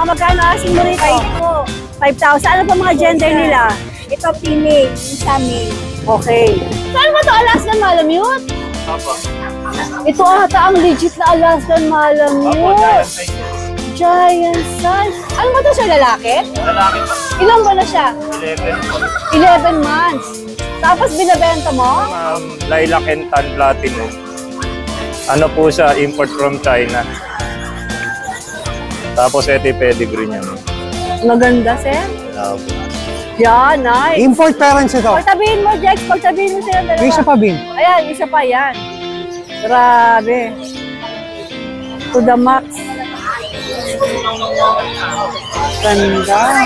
Magkano asking mo rito? 5 po. 5,000. Ano pa mga gender nila? Ito female, isa male. Okay. Saan ba ito Alaskan Malamute? Opo. Ito ata ang legit na Alaskan Malamute. Giant size. Ano ba ito siya, lalaki? Lalaki pa. Ilang ba na siya? 11. 11 months. Tapos binabenta mo? Lilac and Tan Platinum. Ano po siya, import from China. Tapos ito yung pedigree niya. Maganda, sir. Yeah, nice. Import parents ito. Pagtabihin mo, Jex. Pagtabihin mo sila dalawa. May isa pa, Bin. Ayan, isa pa yan. Grabe. To the max. Ganda.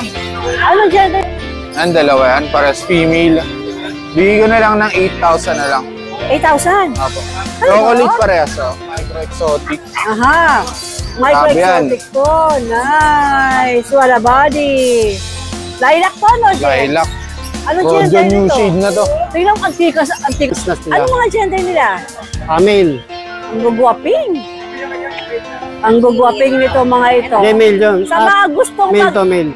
Ano gender? Ang dalawa yan, pares female. Bigay ko na lang ng 8,000 na lang. 8,000? Apo. Ano Chocolate ba? parehas, oh. Micro-exotic. Aha. Micro-exotic to. Nice. Wala body. Lilac to, no, Jex? Lilac. Ano Oh, gender dyan yung nito? shade na to. Tingnan ang antikas. Business nila. Ano mga gender nila? Male. Ang gugwaping. Ang gugwaping nito mga ito. Hindi, male yun. Sa mga gustong Male to male.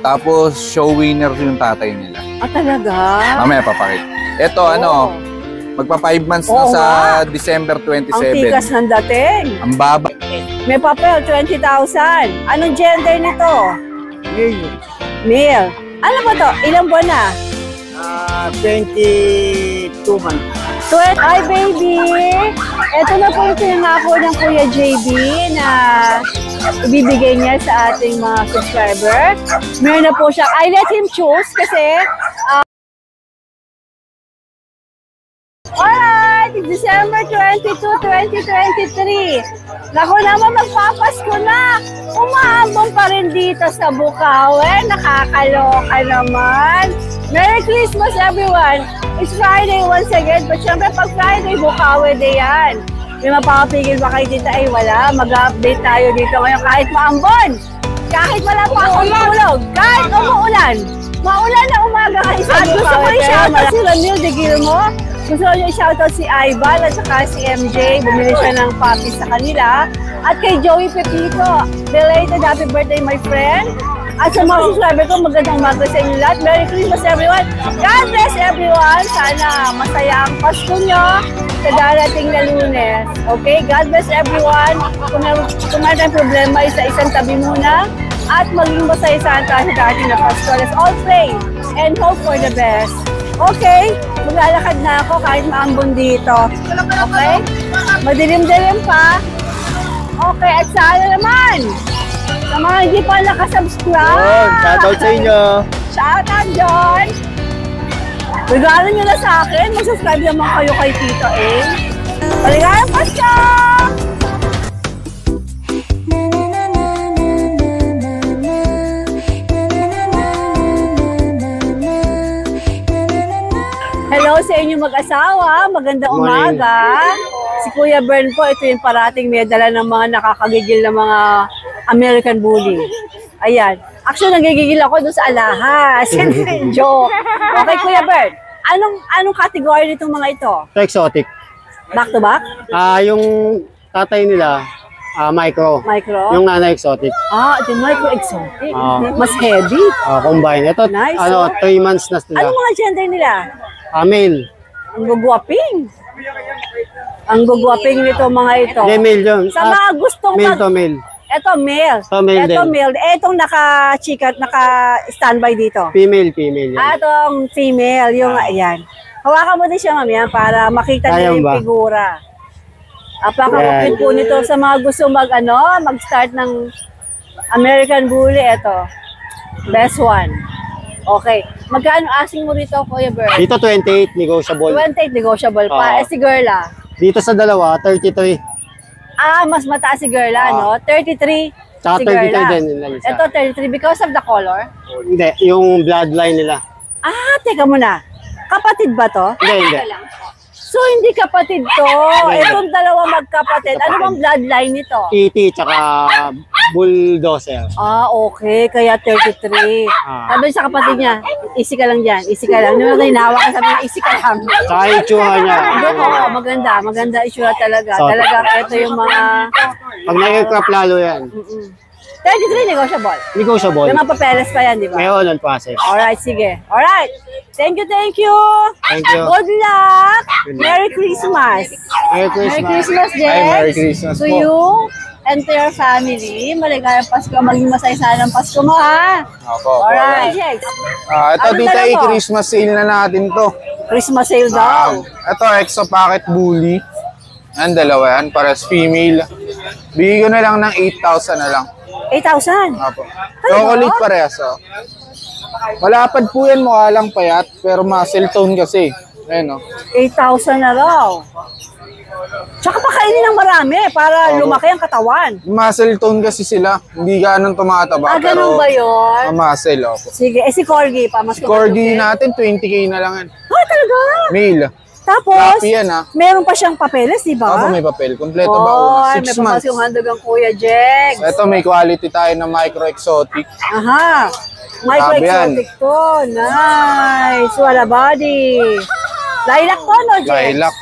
Tapos show winner yung tatay nila. talaga? Mamaya papakita. Ito, ano, magpa 5 months na Oo sa nga. December Ang tikas 27. ng dating. Ang baba. May papel, 20,000. Anong gender nito? Male. Ano ba to? Ilang buwan na? 22 months. Hi, baby! Ito na po yung pinangako ng Kuya JB na ibibigay niya sa ating mga subscriber. Meron na po siya. I let him choose kasi alright! December 22, 2023. Naku naman, magpapasko na. Umaambong pa rin dito sa Bukawi. Nakakaloka naman. Merry Christmas, everyone! It's Friday once again. But syempre, pag Friday, Bukawi Day yan. May mapapapigil ba kayo dito? Ay, wala. Mag-update tayo dito ngayon kahit maambon. Kahit wala pa akong tulog. Kahit umuulan. Maulan na umaga kayo sa Bukawi. Gusto ko i-shoutout si Ramil de Gilmo. Gusto ko i-shoutout si Ival at saka si MJ. Bumili siya ng puppies sa kanila. At kay Joey Pepito. Belated happy birthday, my friend. At sa mga subscriber ko, magandang umaga sa inyo lahat. Merry Christmas, everyone. God bless everyone. Sana masaya ang Pasko nyo sa darating na Lunes. Okay? God bless everyone. Kung meron tayong problema, isa-isang tabi muna. At maging masaya sa darating na Pasko. Let's all pray and hope for the best. Okay? Maglalakad na ako kahit maambon dito. Okay? Madilim-dilim pa. Okay, at sana naman, sa mga hindi pa nakasubscribe. Shoutout sa inyo. Shoutout, John. Regalo nyo na sa akin. Mag-subscribe naman kayo kay Tito A. Maligayang Pasko! Hello sa inyo mag-asawa. Magandang umaga. Si Kuya Bern po, ito yung parating may dala ng mga nakakagigil na mga American Bully. Ayan. Actually, nagigigil ako doon sa alahas. Hindi, joke. Okay, Kuya Bern. Anong category nitong mga ito? Exotic. Back to back? Yung tatay nila, micro. Micro? Yung nanay exotic. Ito micro-exotic. Mas heavy. Combine. Ito, Nice, 3 months na sila. Anong mga gender nila? Male. Ang gugwaping. Ang gugwaping nito mga ito. Hindi, male yun. Sa mga gustong male to male. Ito male. Male Ito din. male. Itong naka-standby dito. Female yan. Itong female. Yung, ayan. Hawakan mo din siya, ma'am, yan, para makita niyo yung ba? figura. Apakakupin po nito sa mga gusto mag-start ng American Bully. Ito. Best one. Okay. Magkano asking mo rito, Kuya Bern? Dito 28, negotiable. 28 negotiable pa. Si Girla. Dito sa dalawa, 33. Mas mataas si Girla, no? 33 Tsaka si Girla. 33 din yung isa. Ito, 33 because of the color? Hindi, yung bloodline nila. Teka muna. Kapatid ba to? Hindi. So, hindi kapatid to. Itong dalawa magkapatid. Ano bang bloodline nito? PT tsaka bulldozer. Okay. Kaya 33. Sabi sa kapatid niya, easy ka lang dyan. Easy ka lang. Nung hinawa ka, sabi niya, easy ka lang. Tsaka itsura niya. Maganda. Maganda itsura talaga. So, Talaga, ito yung mga... Pag nag-crop lalo yan. 33 negotiable. Negotiable. May mga papeles pa yan, di ba? Ngayon, on process. Alright, sige. Alright. Thank you, thank you. Thank you. Good luck. Merry Christmas. Merry Merry Christmas. Christmas, Jex. Ay, Merry Christmas to po. you and to your family. Maligayang Pasko. Maging masaya sana ang Pasko mo, ha? Opo. Alright, Jex. Ito Ano tita, dala mo? Christmas sale na natin to. Christmas sale daw. Ito, exo packet bully. Ang dalawa yan, pares female. Bigay ko na lang ng 8,000 na lang. 8,000. Opo. Chocolate parehas, oh. Malapad po yan, mukha lang payat, pero muscle tone kasi. Ayun, oh. 8,000 na raw. Tsaka pakainin ng marami para lumaki ang katawan. Muscle tone kasi sila, hindi ganun tumataba. Ganun ba yun? Muscle, opo. Sige, si Corgi pa. Mas Corgi natin, 20K na lang yan. Talaga? Male. Tapos, Copy yan, ha? meron pa siyang papeles, di ba? Opo, may papel. Kompleto ba una? 6 may months. papas yung handog ang Kuya Jex. Ito, may quality tayo na micro-exotic. Aha. Micro-exotic to. Nice. Wala body. Lilac to, no, Jex? Lilac.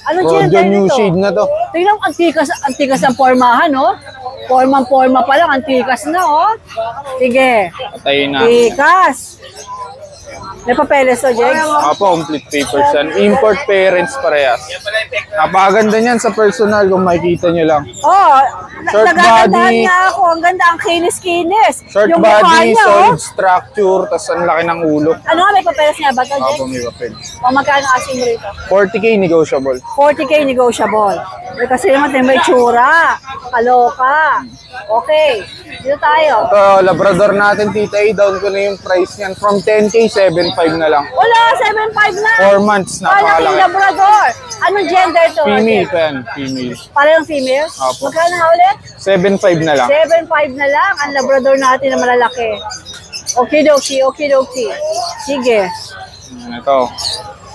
Ano Rodeo gender new nito? shade na to. Tingnan mo, antikas ang formahan, no? Forma pa lang, antikas na, oh. Sige. Patayin na. Antikas. May papeles to, Jex? Opo, complete papers yan. Import parents parehas. Napakaganda niyan sa personal kung makikita nyo lang. Oh, Short nagagandahan body. nga ako. Ang ganda, ang kinis-kinis. Short Yung mukha body, niya, solid structure, tas ang laki ng ulo. Ano nga, may papeles nga ba to, Jex? Opo, may papel. O magkano asking mo rito? 40K negotiable. 40K negotiable. Eh, kasi naman may tsura. Kaloka. Okay. Dito tayo. Ito, Labrador natin, tita A, down ko na yung price niyan. From 10K, 7.5 na lang. Wala, 7.5 na. 4 months, Malaking napakalaki. Labrador. Anong gender to? Female pa yan, female. Parang female? Opo. Magkano na ulit? 7.5 na lang. 7.5 na lang. Ang Labrador natin na malalaki. Okidoki, okidoki. Sige. Ito.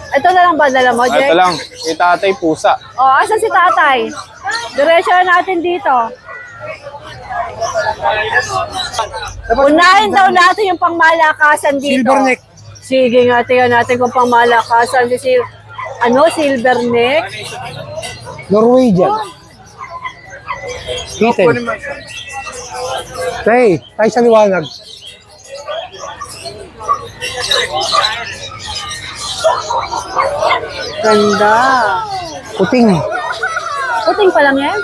Ito na lang ba dala mo, Jex? Ito lang, kay tatay pusa. O, asan si tatay? Diretso na natin dito. Unahin daw natin yung pangmalakasan dito. Silverneck. Sige nga, tingnan natin kung pangmalakasan. Silverneck? Norwegian. Kitten. Tay, tayo sa liwanag. Ganda. Puting. Puting pa lang yan?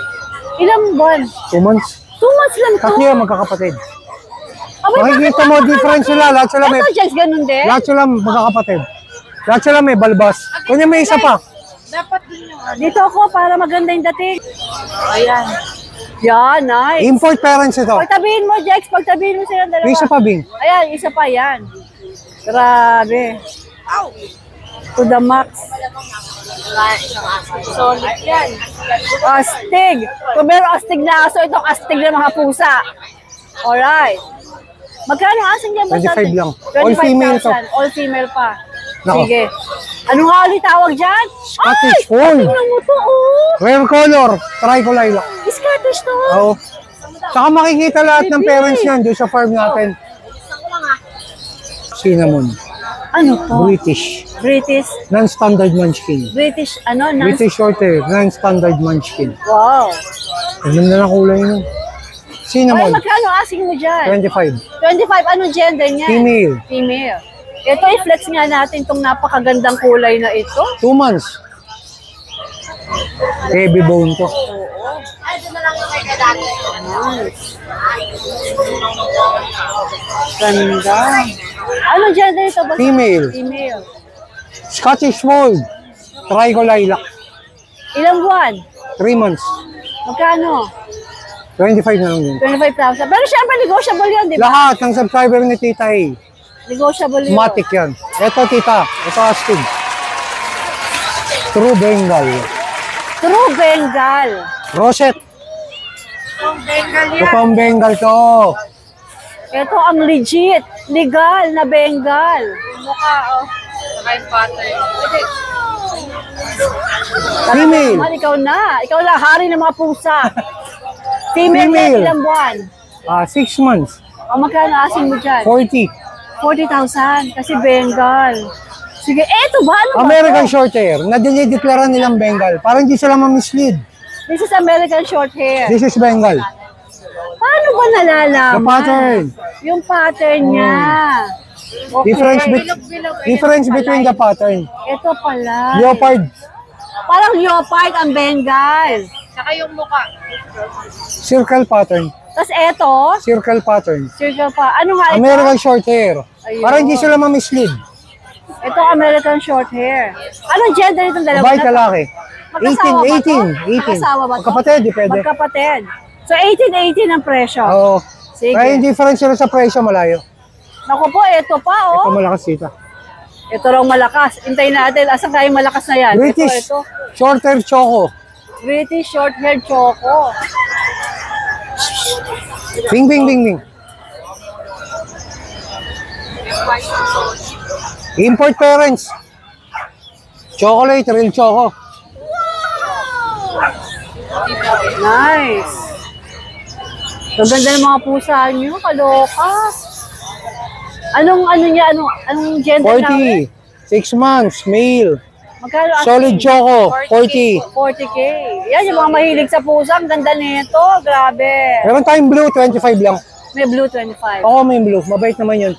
Ilang buwan? 2 months. 2 months lang to. Kasi yan, magkakapatid. Abay, Makikita mo, difference sila. Lahat sila may, ito, Jex, ganun din? lahat sila magkakapatid. Lahat sila may balbas. Kunya may isa pa. Dito ako para maganda yung dating. Ayan. Yan, nice. Import parents ito. Pagtabihin mo, Jex. Pagtabihin mo silang dalawa. May isa pa, Bing. Ayan, isa pa yan. Grabe. To the max. Solid yan. Astig. Kung meron astig na aso, itong astig na mga pusa. Alright. Magkano ang asing yan? 25 lang. 25,000. All female to. All female pa. Nako. Sige. Ano nga ulit tawag dyan? Scottish Fold. Tingnan mo to, oh. Rare color. Try ko lilac. Scottish to. Oo. Saka makikita lahat ng parents niyan doon sa farm natin. Cinnamon. Ano to? British. British. Non-standard munchkin. British, ano? British Shorthair. Non-standard munchkin. Wow. Ganyan na lang kulay nun. Ay, Cinnamon. magkano asking mo dyan? 25. 25, anong gender niya? Female. Female. Ito, i-flex nga natin itong napakagandang kulay na ito. 2 months. Heavy bone to. Ganda. Anong gender ito? Basta Female. Female. Scottish Fold. Try ko lilac. Ilang buwan? 3 months. Magkano? 25 na lang din. 25,000. Pero syempre, negotiable yan, di ba? Lahat ng subscriber ni Tita A. Negotiable yun. Matic yan. Ito, Tita. Ito, Astig. True Bengal. True Bengal. Rosette. Ito ang Bengal to. Ito ang legit, legal na Bengal. Mukha, oh. Female. Man, ikaw na. Ikaw na, hari ng mga pusa. Female, Female. ilang buwan? 6 months. O magkano asing mo dyan? 40. 40,000 kasi Bengal. Sige, eto ba? Ano ba American to? Shorthair. Na dinideklara nilang Bengal. Para hindi sila ma-mislead. This is American short hair. This is Bengal. Paano Paano ba nalalaman? The pattern. Yung pattern niya. Okay. Difference between the pattern. Ito pala. Leopard. Parang leopard ang Bengal. Circle pattern. Tapos ito, Circle pattern. circle pa. Ano nga ito? American short hair. Ayun. Para hindi sila ma-mislead. Ito American short hair. Anong gender itong dalawa? Babae, na to? kalaki. Magkasawa ba to? 18. Magkasawa ba to? Magkapatid, depende. Magkapatid. So 18 ang presyo. Oo. Sige. Kaya yung difference sila sa presyo malayo. Naku po, ito pa Ito oh. malakas dito. Ito raw malakas. Hintayin natin. Asan kaya yung malakas na yan? British Ito. short hair choco. British short hair choco. Bing, bing, bing, bing. Import parents. Chocolate, real choco. Nice. Ang ganda ng mga pusa nyo. Kaloka. Anong gender namin? 40. 6 months, male. Magkano asking? Solid choco, 40. 40K. Yan, yung mga mahilig sa pusa. Ang ganda nito. Grabe. Meron tayong blue, 25 lang. May blue 25. Oo, may blue. Mabait naman yun.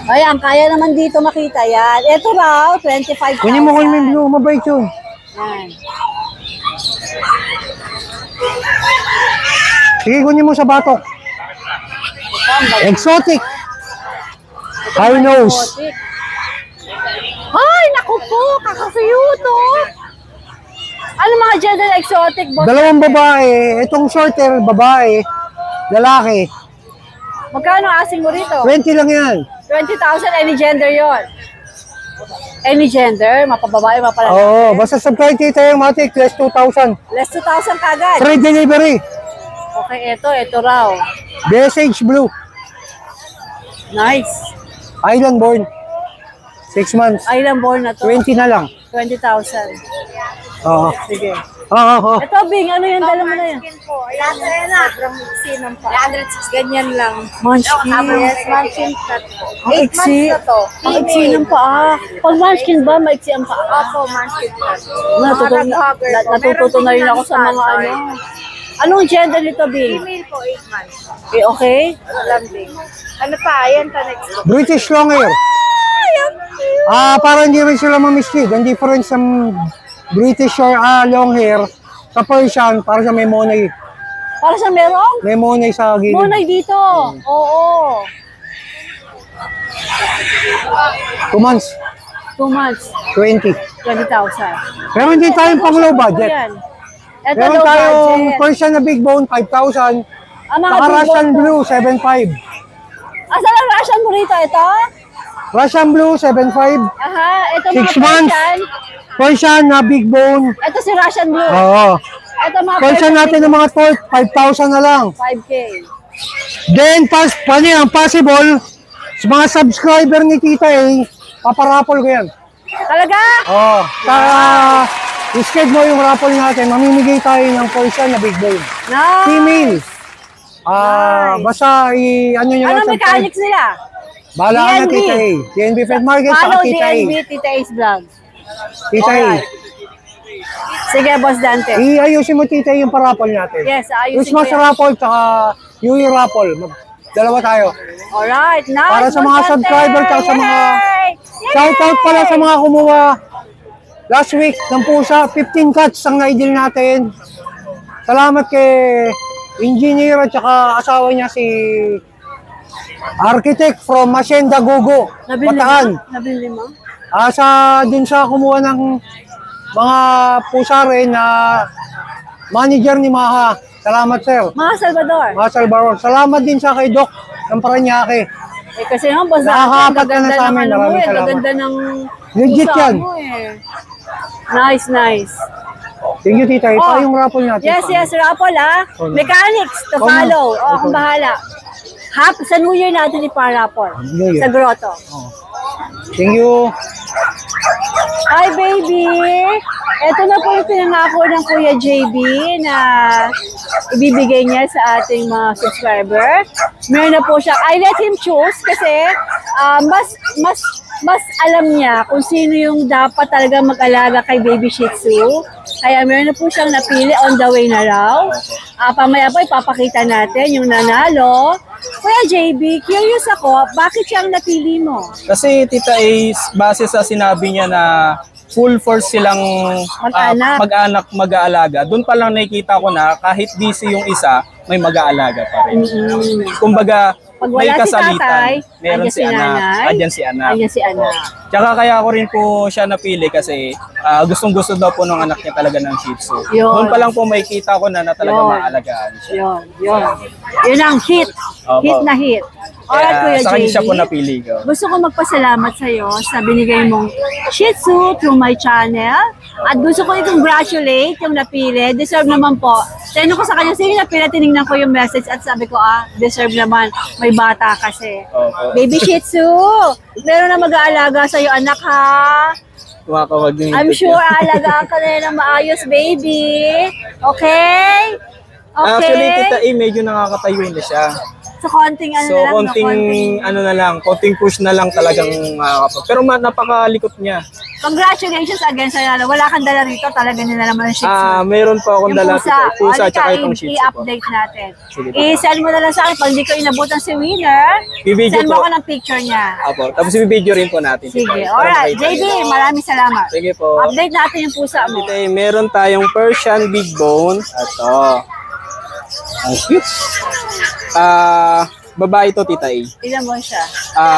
Ayan, kaya naman dito makita yan. Ito raw, 25,000. Kunin mo yung blue, mabait yun. Yan. Sige, kunin mo sa batok. Exotic. High nose. Exotic. Ay, naku po, kakasayuto. Ano mga gender exotic, boss? Dalawang babae. Itong short hair, babae. Lalaki. Magkano asing mo rito? 20 lang yan. 20,000, any gender yon. Any gender, mapababae, mapalala. Oo, basta subscribe kita yung matik, less 2,000. Less 2,000 kagad. Free delivery. Okay, ito raw. BSH Blue. Nice. Island born. 6 months. Island born na to. 20 na lang. 20,000. Oo. Sige. Oo. Ito, Bing, ano yung dala mo na yan? po. Ayan, sobrang sinong pa. 106, ganyan lang. Munchkin. Yes, munchkin cut po. Ang 8 iksi. months na to. Ang iksi ng paa. Pag munchkin ba, maiksi ang paa? Opo, munchkin cut. Natututo na rin ako sa mga ano. Anong gender nito, Bing? Female po, 8 months. Okay? Lambing. Ano pa? Ayan pa next po. British long hair. Para hindi rin sila ma-mislead. Ang difference ng British long hair sa Persian, para sa may monay. Para sa merong? May monay sa gilid. Monay dito. Oo. 2 months. 2 months. 20. 20,000. Pero hindi tayong pang low budget. Yan. Ito Meron low tayong budget. Persian na big bone, 5,000. Ang mga Saka big Russian bone to. blue, 7,500. Asan ang Russian burrito? Ito? Russian blue, 7,500. Aha. Ito 6 mga months. Persian. Persian na big bone. Ito si Russian blue. Oo. Ito mga Persian natin ng mga tort, 5,000 na lang. 5K. Then, ang possible, sa mga subscriber ni Tita A, paparapol ko yan. Talaga? Oo. I-sked mo yung raffle natin, mamimigay tayo ng Persian na big bone. Nice. Female. Nice. Basta ano nyo Anong mechanics nila? Bahala ka na DNB. Tita A. DNB Fed Market sa Follow Tita A. DNB, Tita A's Vlog. Tita A. Alright. Sige, Boss Dante. Iayusin mo Tita A yung parapol natin. Yes, ayusin ko Christmas yan. raffle tsaka New Year raffle. Dalawa tayo. Alright, nice. Para sa Boss mga Dante. subscriber tsaka sa mga- Yay! Shoutout pala sa mga kumuha last week ng pusa. 15 cuts ang na-deal natin. Salamat kay engineer at saka asawa niya si architect from Hacienda Gogo, Nabili Bataan. mo? Nabili mo? Dun sa kumuha ng mga pusa rin na manager ni Maha. Salamat sir. Mga Salvador. Mga Salvador. Salamat din sa kay Doc ng Paranaque. Eh, kasi naman, Boss Dante, Nakakapat ka na gaganda sa ng amin. ano mo Maraming eh. salamat. Gaganda ng Legit pusa yan. mo eh. Nice, nice. Thank you tita. Ito Oh. yung raffle natin. Yes, yes, Rapol ha. Oh, no. Mechanics to Oh, no. follow. O, Ito. akong bahala. Sa New Year natin iparapol. New Year. Sa grotto. Thank you. Hi, baby! Ito na po yung pinangako ng Kuya JB na ibibigay niya sa ating mga subscriber. Meron na po siya. I let him choose kasi mas mas alam niya kung sino yung dapat talaga mag-alaga kay Baby Shih Tzu. Kaya meron na po siyang napili, on the way na raw. Pamaya po ipapakita natin yung nanalo. Kuya JB, curious ako, bakit siyang napili mo? Kasi Tita Ace, base sa sinabi niya na full force silang mag-anak, mag-aalaga. Doon pa lang nakikita ko na kahit busy yung isa, may mag-aalaga pa rin. Kumbaga, Pag may wala si kasalitan. tatay, Meron andyan si anak. Andyan si anak. Andyan si anak. Tsaka kaya ko rin po siya napili kasi gustong-gusto daw po ng anak niya talaga ng Shih Tzu. Yun. Doon pa lang po makikita ko na talaga Yun. maalagaan siya. Yun. Yun ang hit. Opo. Hit na hit. Alright, Kuya Sa kanya JB. siya po napili ko. Gusto ko magpasalamat sa iyo sa binigay mong Shih Tzu through my channel. At gusto ko i-congratulate yung napili. Deserve naman po. Tinanong ko sa kanya, sige napili, tinignan ko yung message at sabi ko, deserve naman. May bata kasi. Opo. Baby Shih Tzu, meron na mag-aalaga sa iyo, anak ha. Kumakawag din I'm sure aalagaan ka na ng maayos, baby. Okay? Okay? Actually, Tita A, medyo nakakatayo na siya. So, konting ano So, na lang. konting push na lang talagang makakapag. Pero napakalikot niya. Congratulations again sa nalo. Wala kang dala rito. Talaga nila naman ang Shih Tzu. Meron po akong Yung dala pusa Halika, tsaka itong Shih Tzu po. i-update natin. Sige po. I-send mo na lang sa akin. Pag hindi ko inabutan si winner, Bibidyo send mo po. ako ng picture niya. Apo. Tapos i-video rin po natin. Sige. Para Alright. makita JB, niyo. maraming salamat. Sige po. Update natin yung pusa mo. Tita A, meron tayong Persian Big Bone. Ito. Ang cute. Babae to, Tita A. Ilan mo siya?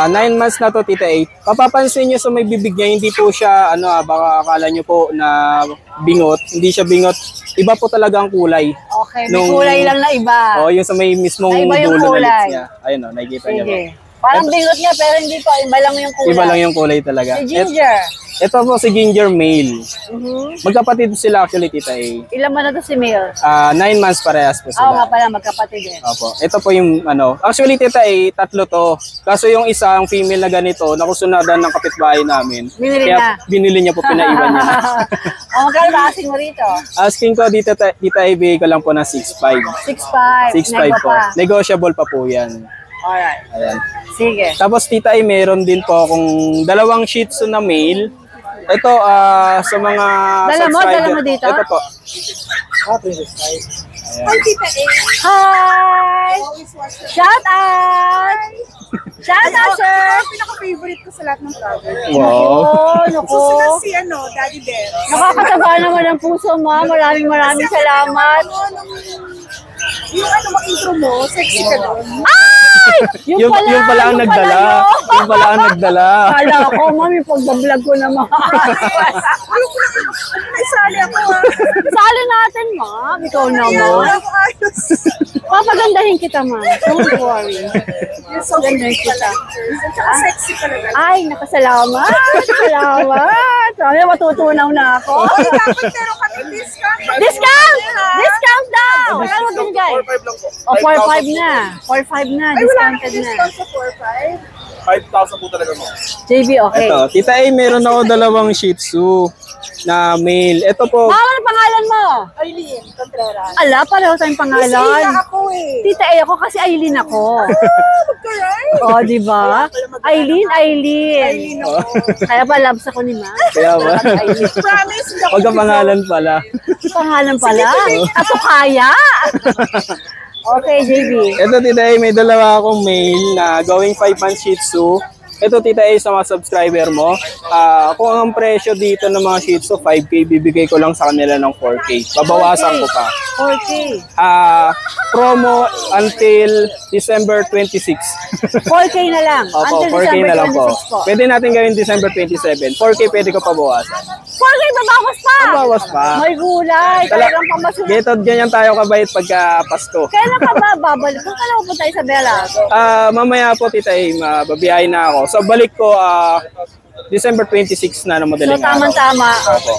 9 months na to, Tita A. Papapansin nyo sa may bibig niya, hindi po siya, baka akala nyo po na bingot. Hindi siya bingot. Iba po talaga ang kulay. Okay, may kulay lang na iba. Yung sa may mismong Iba yung dulo na kulay. lips niya. Ayun nakikita niyo po. Sige. Parang bingot niya pero hindi pa. Iba lang yung kulay. Iba lang yung kulay talaga. Si Ginger. Ito po si Ginger male. Mhm. Magkapatid sila actually, Tita A. Ilan mo na to si Mel? 9 months parehas po Oo nga sila. pala, magkapatid eh. Opo. Ito po yung Actually, Tita A, tatlo to. Kaso yung isa, ang female na ganito, nakusunadan ng kapitbahay namin. Binili Kaya na. binili niya po, pinaiwan niya. Magkano ba asking mo rito? Asking ko, Tita A, bigay ko lang po ng 6'5". 6'5". 6'5 Nego po. pa. Negotiable pa po yan. Alright. Ayan. Sige. Tapos Tita A, meron din po akong dalawang Shih Tzu na male. Ito, sa mga Dala mo dito? Ito po. Hi, Tita A. Hi! Shout out! Shout out, sir! Pinaka-favorite ko sa lahat ng vlogger. Oh, naku. Susunod si Daddy Bear. Nakakataba naman ang puso mo. Maraming salamat. Yung intro mo, sexy ka doon. Ay! Yung pala ang nagdala. Yung pala ang nagdala. Kala ko, mami, pag-vlog ko naman. Isali ako Sali natin, ma'am. Ikaw naman. Ako ayos. Papagandahin kita, ma'am. Don't worry. You're so Gandahin pretty kita. pala. Tsaka sexy talaga. Ay, nakasalamat. Salamat. Sabi, matutunaw na ako. Oh, dapat meron kami discount. Discount! Discount daw! Magkano binigay? 4-5 lang po. O, 4-5 na. 4-5 na. Ay, wala Discounted kami na. discount sa 4-5. 5,000 po talaga mo. JB, okay. Ito, Tita A, meron ako dalawang Shih Tzu na male. Ito po, Mama, ano pangalan mo? Arlene Contreras. Ala, pareho tayong Kasi pangalan. ako eh. Tita A ako kasi Aileen ako. Correct. O, di ba? Aileen. Arlene ako. Kaya pa loves ako ni Ma. kaya ba? Aileen. Promise, hindi ako Huwag ang pangalan pala. Pangalan pala. Ato kaya. Okay, JB. Ito, Tita A, may dalawa akong male na going 5 months Shih Tzu. Ito, Tita A, sa mga subscriber mo. Kung ang presyo dito ng mga Shih Tzu, 5K, bibigay ko lang sa kanila ng 4K. Babawasan ko pa. 4K. Promo until December 26. 4K na lang. Opo, Until 4K December na lang po. 26 po. Pwede natin gawin December 27. 4K pwede ko pa bawasan. 4K, babawas pa. Babawas pa. May gulay. Talagang pamasunod. Getod, ganyan tayo kabait pagka Pasko. Kailan ka ba babalik? Kung kailan po tayo sa Bella? Mamaya po, Tita A, mababiyahin na ako. So, balik ko December 26 na ng So, madaling araw. tama-tama.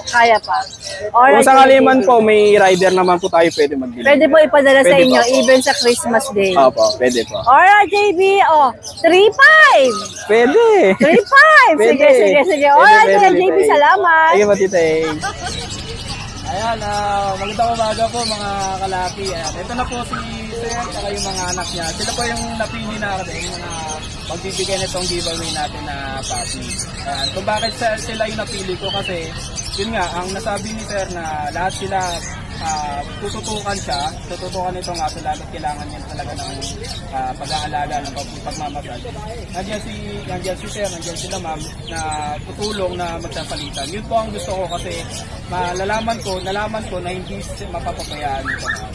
Kaya pa. Kung Alright, sakali JB. man po, may rider naman po tayo pwede mag-deliver. Pwede po ipadala sa Pwede inyo, po. even sa Christmas Day. Opo, pwede po. Alright, JB. Oh, 3-5. Pwede. 3-5. Sige, Pwede. sige, sige. Pwede, Alright, pwede, Kuya JB, Tita A. salamat. Sige po, Tita A. Ayan, magandang umaga po mga kalaki. Ayan, ito na po si Sir at yung mga anak niya. Sila po yung napili natin na magbibigay nitong giveaway natin na puppy. Ayan, kung bakit sila yung napili ko kasi yun nga, ang nasabi ni Sir na lahat sila tututukan siya, tututukan ito nga lalo't kailangan niya talaga ng pag-aalaga ng pagmamasal. Nandiyan si Sir, nandiyan sila ma'am na tutulong na magpapalitan. Yun po ang gusto ko kasi nalaman ko na hindi mapapabayaan ito na.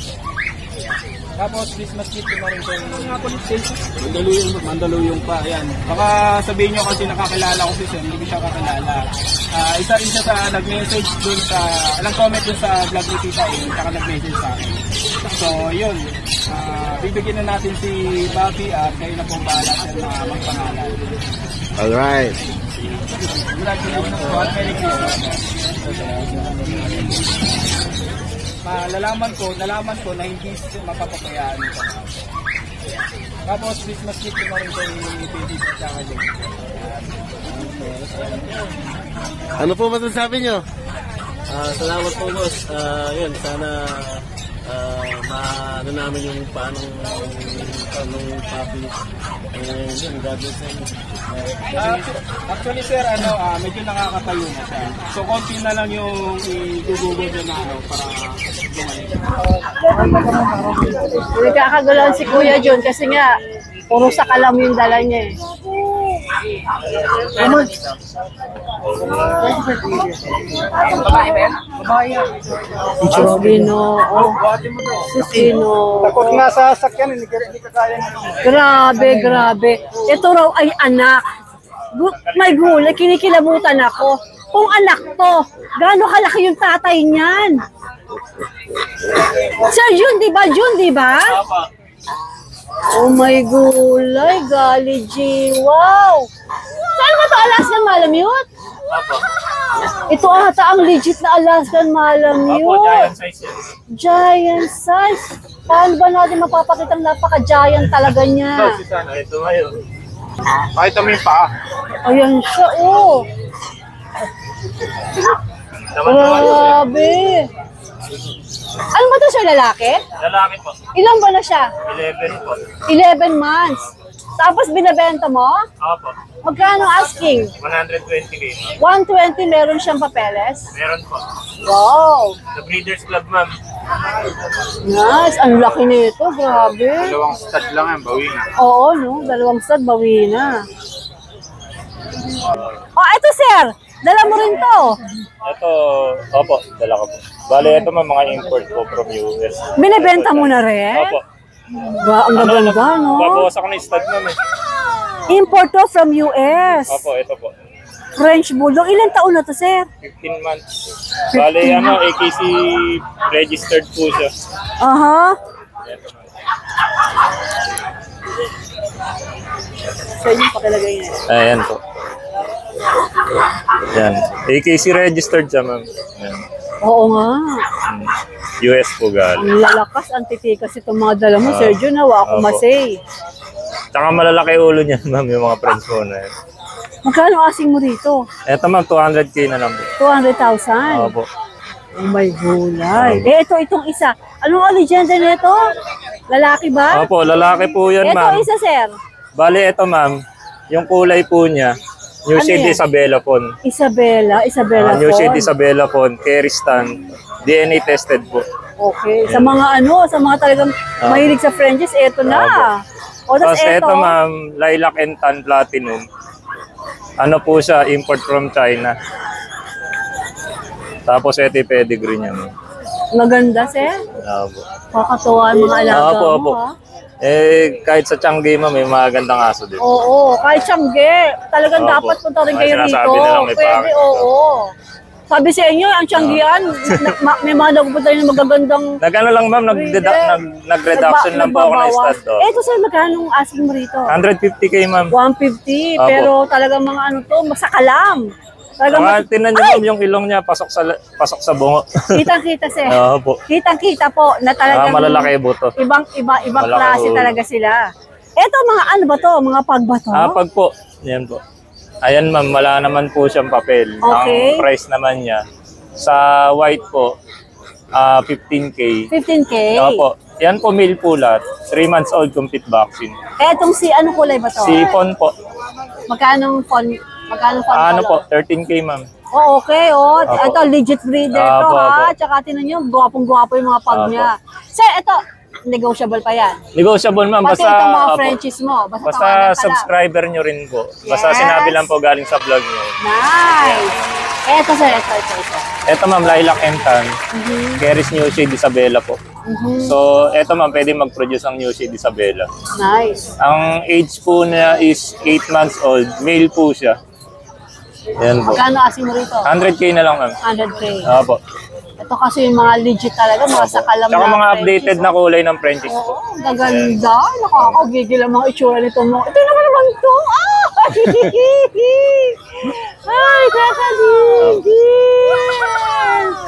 Tapos Christmas gift ko na rin sa mga police. Mandaluyong pa. Ayan. Baka sabihin nyo kasi nakakilala ko si Sir, hindi ko siya kakilala. Isa rin siya sa nag-message dun sa, comment dun sa vlog ni Tita Ing, saka nag-message sa akin. So, yun. Bibigyan na natin si Bobby at kayo na pong bahala sa mga magpangalan. Alright. Congratulations po at Merry Christmas. Nalaman ko na hindi mapapabayaan ito. Tapos Christmas gift ko na rin kay baby ko sa akin. Ano po masasabi nyo? Salamat po boss. Yun, sana maano namin yung paanong puppy. Yun, God bless them. Actually sir, medyo nakakatayo na siya. So konti na lang yung igugugod na para gumaling. Nagkakagalaw si Kuya John kasi nga, puro sa kalam yung dala niya eh. Sino? Takot nga sa sakyan, hindi ka kaya Grabe, grabe. Ito raw ay anak. May gulay, kinikilabutan ako. Kung anak to, gaano kalaki yung tatay niyan? Sir Jun, di ba? Jun, di ba? Oh my gulay, Gali G. Wow! Saan ba ito Alaskan Malamute? Ito ata ang legit na Alaskan Malamute. Giant size yan. Giant size. Paano ba natin mapapakitang napaka-giant talaga niya? Ito ngayon. Pakita mo yung paa. Ayan siya, oh. Grabe. Ano ba ito siya, lalaki? Lalaki po. Ilan ba na siya? 11 po. 11 months. Tapos binabenta mo? Opo. Magkano asking? 120k. 120 meron siyang papeles? Meron po. Wow. Sa Breeders Club, ma'am. Nice. Ang laki nito. Grabe. Dalawang stud lang yan, bawi na. Oo, no? 2 stud, bawi na. Oh, ito sir. Dala mo rin to. Ito, opo, dala ko po. Bale, ito mga import po from US. Binibenta mo na rin? Opo. Ba, ang gaganda, no? Babawas ako ng stud namin. Import to from US. Opo, ito po. French Bulldog. Ilan taon na to, sir? 15 months. Bale, AKC registered po siya. Aha. So, yung pakilagay niya. Ayan po. Yan. AKC registered siya, ma'am. Ayan. Oo nga. US po galing. Ang lalakas, antitikas itong mga dala mo, Sergio. Nawa ako Opo. masay. Tsaka malalaki ulo niya, ma'am, yung mga friends ko na yan. Magkano asing mo rito? Ito, ma'am, 200k na lang po. 200,000. Opo. Oh my gulay. Itong isa. Anong legenda nito? Lalaki ba? Opo, lalaki po yan, Ito ma'am. isa, sir. Bali, ito, ma'am. Yung kulay po niya, New Ano Shade yan? Isabella po. Isabella New Fon. Shade Isabella po. Kerry stand. DNA tested po. Okay. Sa mga sa mga talagang mahilig sa Frenchies, eto na. O, Tapos tapos ito, ma'am, Lilac and Tan Platinum. Ano po siya, import from China. Tapos ito yung pedigree niya, ma'am. maganda, sir. Opo. Kakatuwa ang mga alaga Opo, mo, opo. ha? Kahit sa Changi, ma'am, may magandang aso din. Oo, kahit Tiangge, talagang Opo. dapat punta rin kayo Sinasabi rito. na lang may Pwede, pangit. oo. Sabi sa inyo, ang Tianggian, may mga nagpupunta rin ng magagandang Nag-ano lang, ma'am, nag-reduction lang po ako ng nagbabawas. stud. Ito sir, magkano ang asking mo rito? 150k, ma'am. 150, Opo. pero talagang mga ano to, masakalam. Talagang Saka tinan niyo, ma'am, yung ilong niya, pasok sa bungo. kitang-kita sir. Opo. Kitang-kita po na talagang Malalaki yung buto. ibang Malaki klase ulo. talaga sila. Ito mga ano ba to? Mga pag ba to? Pag po, yan po. Ayan, ma'am, wala naman po siyang papel. Okay. Ang price naman niya, sa white po, 15K. 15K? Opo. Yan po, male po lahat. 3 months old, complete vaccine. Etong si, anong kulay ba to? Si Fon po. Magkano font Ano po, color? 13K ma'am. Oh, okay, oh. Apo. Ito, legit breeder to, Apo, ha? apo. Tsaka tinan nyo, gwapong-gwapo yung mga pag Apo. niya. Sir, ito, negotiable pa yan. Negotiable ma'am. Pati Basta, itong mga opo. Frenchies mo. Basta Basta tawagan ka lang. subscriber nyo rin po. Basta Yes. sinabi lang po galing sa vlog nyo. Nice. Ito, sir, ito. Ito ma'am, Lilac and Tan. Keris New Shade Isabella po. So, ito ma'am, pwede mag-produce ang New Shade Isabella. Nice. Ang age po niya is 8 months old. Male po siya. Yan po. Magkano asin mo rito? 100K na lang ma'am. 100K. Opo. Ito kasi yung mga legit talaga, mga sakalam Tsaka na mga Frenchies, updated na kulay ng Frenchies po. Oo, gaganda. Nakakagigil ang mga itsura nito mo. Ito naman to. Ay, kakagigil.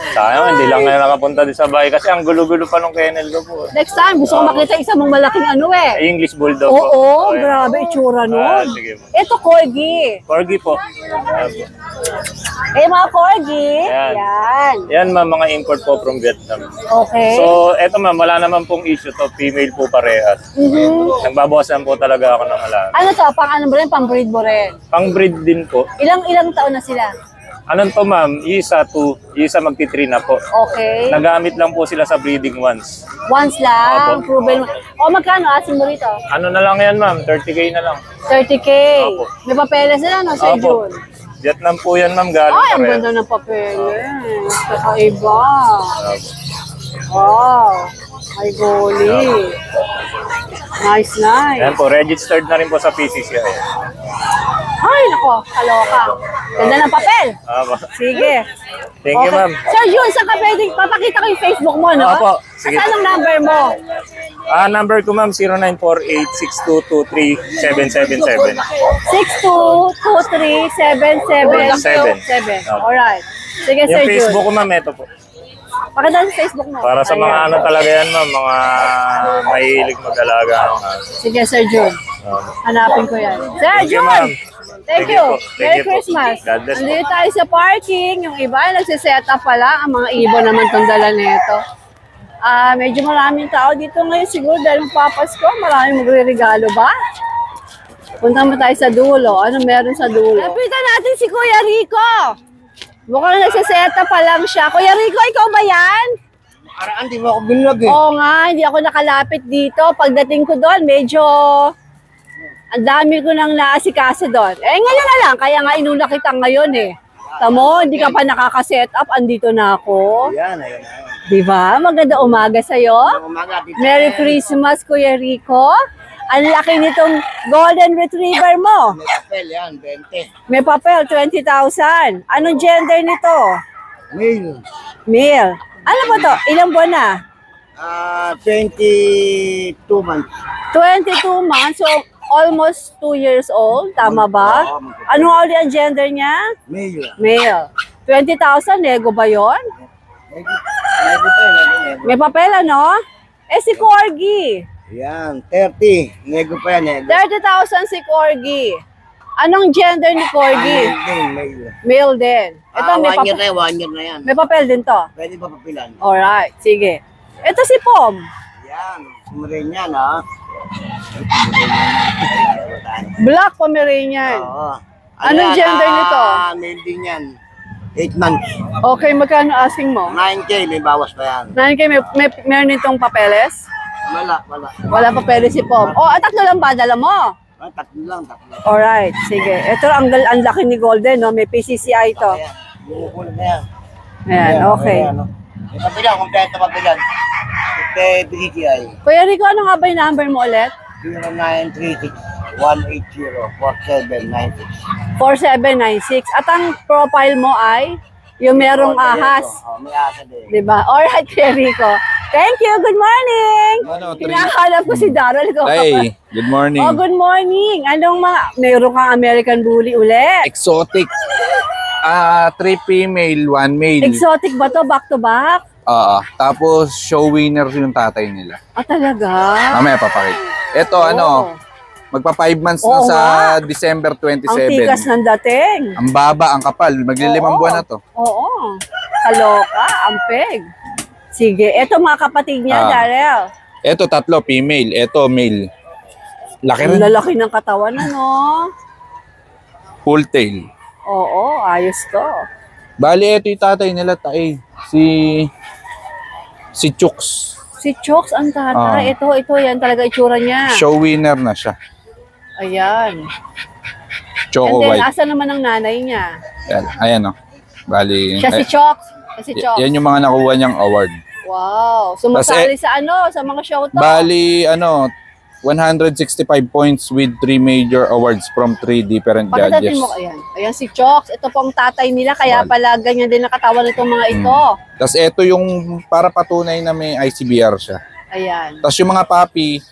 Sayang, hindi lang ngayon nakapunta din sa bahay kasi ang gulo-gulo pa nung kennel ko po. Next time, gusto ko makita isa mong malaking ano eh. English Bulldog po. Oo, Okay. grabe itsura nun. Sige po. Ito, corgi. Corgi po. Eh, mga corgi. Yan. Yan. Yan ma'am, mga import po from Vietnam. Okay. So, eto ma'am, wala naman pong issue to. Female po parehas. Nagbabawas lang po talaga ako ng alaga. Ano to? Pang ano ba rin? Pang breed mo rin. Pang breed din po. Ilang taon na sila? Anong to ma'am? Isa, 2. Isa magti-3 na po. Okay. Nagamit lang po sila sa breeding once. Once lang, Opo. proven mo. O magkano asin mo rito? Ano na lang yan ma'am? 30K na lang. 30K. Opo. May papeles na no, Sir Jun? Vietnam po yan ma'am, galing Ay, ang pareha. ganda ng papeles. Kakaiba. Opo. Wow. Ay, goli. Nice. Yan po, registered na rin po sa PCCI. Ay, nako, kaloka. Ganda ng papel. Opo. Sige. Thank you ma'am. Sir Jun, saan ka pwedeng papakita ko yung Facebook mo, no? Opo, sige. Saan ang number mo? Number ko ma'am, 0948-6223-777. 6223-7777. Alright. Sige, Sir Yung Jun. Facebook ko ma'am, ito po. Pakita sa Facebook mo. Para sa mga Ayan. ano talaga yan ma'am, mga mahilig mag-alaga ng aso. Sige, Sir Jun. Hanapin ko yan. Sir Thank you, Jun! ma'am. Thank Thank you. you po. Thank Merry you po. Christmas. God bless po. Nandito tayo sa parking. Yung iba ay nagsiset up pala. Ang mga ibon naman itong dala nito. Medyo maraming tao dito ngayon siguro dahil magpapasko. Maraming magre-regalo ba? Punta mo tayo sa dulo. Ano meron sa dulo? Lapitan natin si Kuya Rico. Mukhang nagsiset up pa lang siya. Kuya Rico, ikaw ba yan? Parang di mo ako binlog eh. Oo nga, hindi ako nakalapit dito. Pagdating ko doon, medyo ang dami ko nang naasikaso doon. Eh, ngayon na lang. Kaya nga inuna kita ngayon eh. Tamo, hindi ka pa nakaka-set up. Andito na ako. Yan, ayun. Di ba? Maganda umaga sa'yo. Umaga dito. Merry Christmas, Kuya Rico. Ang laki nitong golden retriever mo. May papel yan, 20. May papel, 20,000. Anong gender nito? Male. Male. Ano ba to? Ilang buwan na? 22 months. 22 months, so almost 2 years old. Tama ba? Ano nga ulit ang gender niya? Male. Male. 20,000, nego ba yon? May papel, ano? Eh, si Corgi. Yan, 30. Nego pa yan, nego. 30,000 si Corgi. Anong gender ni Corgi? Male. Male din. Ito, may, 1 year na yan, 1 year na yan. may papel din to. Pwede pa papilan. Alright, sige. Ito si Pom. Yan, sumarin yan, ha? Black Pomeranian. Oo. Anong gender nito? Male din yan. 8 months. Okay, magkano asking mo? 9K, may bawas pa yan. Nanay meron itong papeles? Wala. Wala papeles si Pom. Oh, tatlo lang ba? Dala mo? Tatlo lang. Alright, sige. Ito ang laki ni Golden, no? May PCCI ito. Ayan, bumukulog na yan. Ayan, okay. Ayan, may papilan, kompleto papilan. Ito, BCI. Kuya Rico, ano nga ba yung number mo ulit? 0936-180-4796. 4796. At ang profile mo ay yung merong ahas. May asa din. Diba? Alright, Kuya Rico. Thank you. Good morning. Hinahanap ko si Darrell. Hey, good morning. Oh, good morning. Anong meron kang American Bully ulit? Exotic. 3 female, 1 male. Exotic ba to? Back to back? Tapos show winner yung tatay nila. Ah, talaga? Mamaya papakita. Ito magpa 5 months na Oo sa nga. December Ang tigas 27. ng dating. Ang baba, ang kapal. Maglilimang Oo. buwan na to. Oo. Kaloka, ampeg. Sige. Ito mga kapatid niya, Darrell. Ito tatlo, female. Ito male. Laki Ang rin. lalaki ng katawan, ano? Full tail. Oo, ayos to. Bali, ito yung tatay nila, tay. Si Chooks. Si Chooks ang tatay. Ito, yan talaga itsura niya. Show winner na siya. Ayan. Choco And then, White. asa naman ang nanay niya? Ayan, oh. Bali, Siya si Chooks. Siya si Chooks. yan yung mga nakuha niyang award. Wow. Sumasali sa sa mga show to. Bali, 165 points with 3 major awards from 3 different Pagkatatin judges. mo, ayan si Chooks. Ito pong tatay nila, kaya pala ganyan din nakatawan nitong mga ito. Tapos ito yung para patunay na may ICBR siya. Ayan. Tapos yung mga puppy,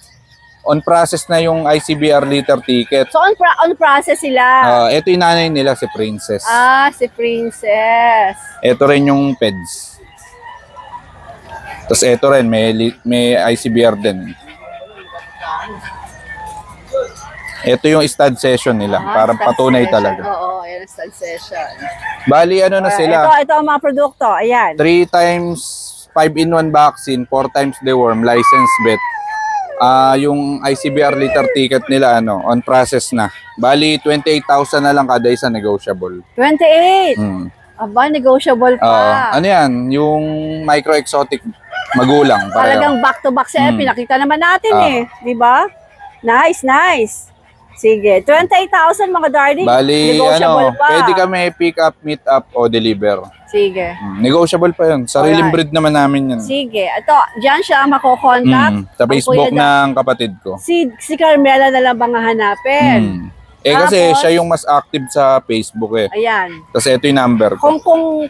on process na yung ICBR litter ticket. So, on process sila. Ito yung nanay nila, si Princess. Si Princess. Ito rin yung PEDS. Tapos ito rin, may ICBR din. Ito yung stud session nila, parang stud patunay session. talaga. Oo, ayan ang stud session. Bali, na sila? Ito ang mga produkto. Ayan. 3 times 5-in-1 vaccine, 4 times deworm, license vet. Yung ICBR litter ticket nila, on process na. Bali, 28,000 na lang kada isa negotiable. 28. Aba, negotiable pa. Ano yan? Yung micro-exotic magulang. Talagang back-to-back sa'yo. Pinakita naman natin Di ba? Nice, nice. Sige. 28,000 mga darling. Bali, negotiable pa. pwede kami pick up, meet up, o deliver. Sige. Negotiable pa yun. Sariling breed naman namin yan. Sige. Ito, dyan siya makokontakt. Sa Facebook ng kapatid ko. Si Carmela na lang bang hanapin? Kasi Tapos, siya yung mas active sa Facebook Ayan. Tapos ito yung number ko.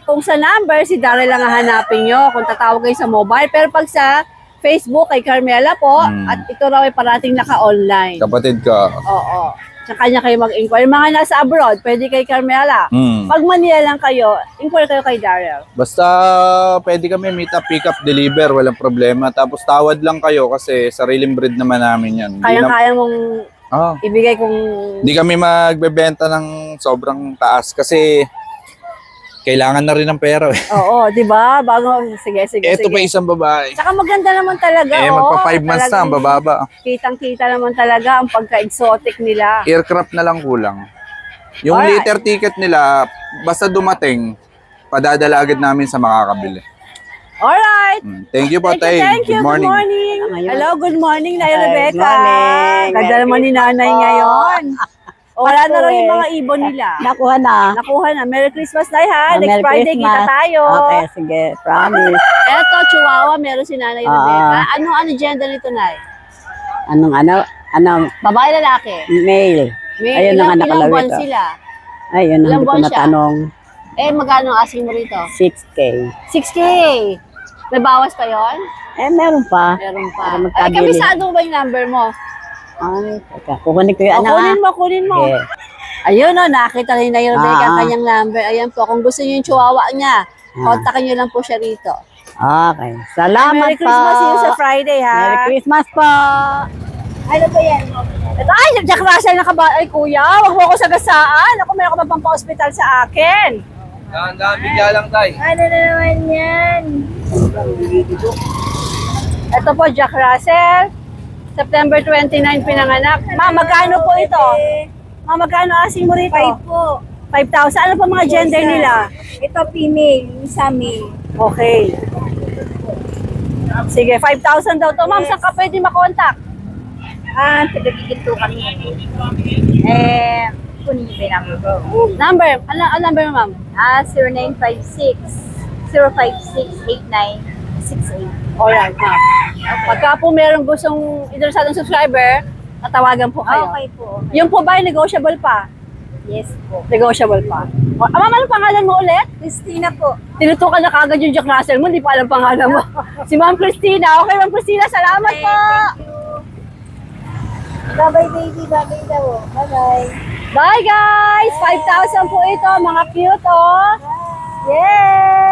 Kung sa number, si Darrell lang hanapin nyo kung tatawag kayo sa mobile. Pero pag sa Facebook, kay Carmela po, at ito raw ay parating naka-online. Kapatid ka. Oo. Sa kanya kayo mag-inquire. Mga nasa abroad, pwede kay Carmela. Pag Manila lang kayo, inquire kayo kay Darrell. Basta pwede kami meet up, pick up, deliver. Walang problema. Tapos tawad lang kayo kasi sariling breed naman namin yan. Kaya-kaya mong ibigay kung... Hindi kami magbebenta ng sobrang taas kasi kailangan na rin ng pera. Oo, di ba? Bago, sige. Ito pa isang babae. Saka maganda naman talaga. Magpa 5 months na, ang bababa. Kitang-kita naman talaga ang pagka-exotic nila. Aircraft na lang kulang. Yung Alright. litter ticket nila, basta dumating, padadala agad namin sa makakabili. Alright. Thank you po, Tay. Thank you. Good morning. Hello, good morning, Nay Rebecca. morning. Ganda naman ni nanay ngayon. Wala na raw yung mga ibon nila. Nakuha na. Nakuha na. Merry Christmas, Nay, ha? Next Merry Friday, Christmas. kita tayo. Okay, sige. Promise. Eto, Chihuahua, meron si Nanay Rebecca. Ano gender nito, Nay? Babae, lalaki? Mail. Ilang Ayun ang anak buwan kalawit. sila? Ayun, Ilang hindi ko buwan siya? natanong. Magkano ang asking mo rito? 6K. 6K. May bawas pa yon? Meron pa. Meron pa. Para magkabili. Kabisado ba yung number mo? Ay, teka. Kukunin ko yung Kunin mo. Okay. Ayun nakita rin na yung Rebecca ang kanyang number. Ayan po, kung gusto niyo yung chihuahua niya, kontakin niyo lang po siya rito. Okay. Salamat Merry Christmas, see you sa Friday, ha? Merry Christmas po. Ano ba yan? Ito, Jack Russell na ay kuya, wag mo ako sagasaan. Ako, meron ka ba pang pa-hospital sa akin? Bigla lang, Tay. Ano na naman yan? Ito po, Jack Russell. September 29 pinanganak. Ma'am, magkano po ito? Ma'am, magkano asing mo rito? 5 po. 5,000. Ano pa mga gender nila? Ito female, isa male. Okay. Sige, 5,000 daw to. Ma'am, saan ka pwede makontak? Tagagigito kami. Kunin niyo yung number ko. Number? Ano number mo, ma'am? 0956-056-8968. Alright, ma'am. Pagka po merong gustong interesadong subscriber, tatawagan po kayo. Okay po. Yung po ba ay negotiable pa? Yes po. Negotiable pa. Ma'am, anong pangalan mo ulit? Christina po. Tinutukan na kagad yung Jack Russell mo, hindi pa alam pangalan mo. Si Ma'am Christina. Okay, Ma'am Christina, salamat po. Bye-bye baby, bye-bye daw. Bye-bye. Bye guys! 5,000 po ito, mga cute oh. Yay!